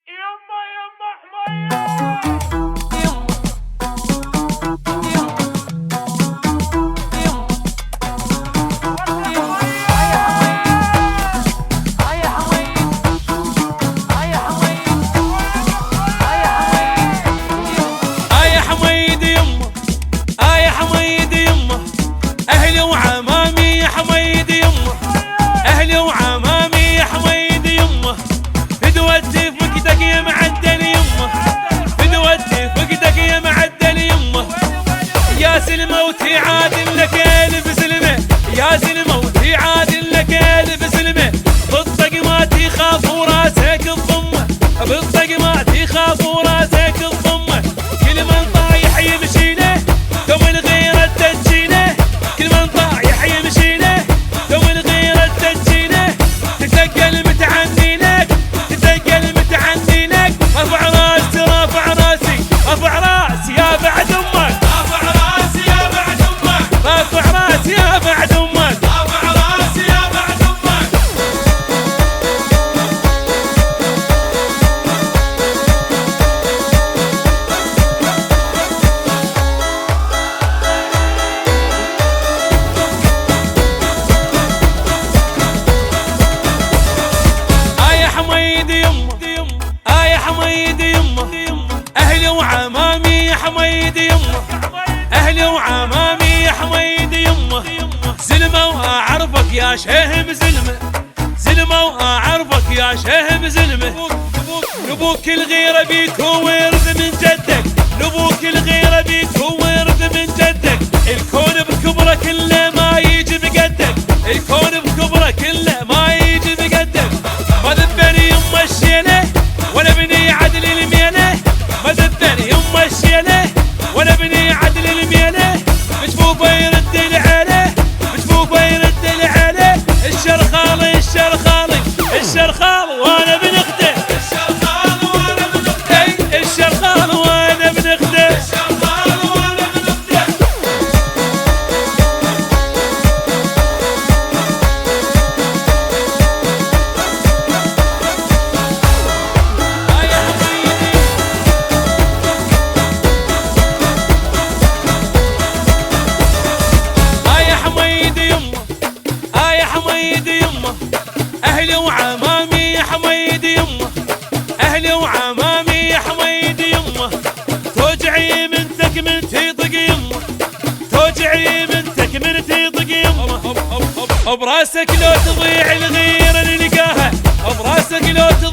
يما يما حميد أهلي وعمامي يا حميد يمه، أهلي وعمامي يا حميد يمه، فدوتي فقدك يا معدل يمه، فدوتي فقدك يا معدل يمه، يا سلموتي عادل لك ألف سلمة، يا سلموتي عادل لك ألف سلمة، بالطقمات يخاف وراسك الضمة، بالطقمات يخاف وراسك الضمة، كل من طايح يمشي له دوم الغيرة تجيله، كل من طايح يمشي له دوم الغيرة تجيله، تتلقى المتعني لك، تتلقى المتعني لك، ارفع راسي رافع راسي، ارفع راسي يا بعد امك، ارفع راسي يا بعد امك، رافع راسي يا بعد امك، ارفع راسي يا بعد امك. يا حميد يمه، يا حميد يمه، أهلي وعمامي يا حميد يمه، أهلي وعمامي يا حميد يمه، زلمة وأعرفك يا شهم زلمة، زلمة وأعرفك يا شهم زلمة، نبوك الغيرة بيك وورث من جدك، نبوك الغيرة بيك وورث من جدك، الكون بكبره كله ما يجي بقدك، الكون بكبره كله ما يجي بقدك، ما ذبني يما الشيله ولا بني عدل الميله، ما ذبني يما الشيله ولا بني عدل الميله، بجفوفه يرد العيله، بجفوفه يرد العيله، الشرخالي الشرخالي الشرخال وانا بنخده، الشرخال وانا بنخده، الشرخال وانا بنخده، الشرخال وانا بنخده. يا حميد يمه، يا حميد يمه، أهلي وعمامي يا حميد يمه، أهلي وعمامي يا حميد يمه، توجعي من تكملتي طق يمه، توجعي من تكملتي طق يمه، براسك لو تضيع الغيرة نلقاها، براسك لو تضيع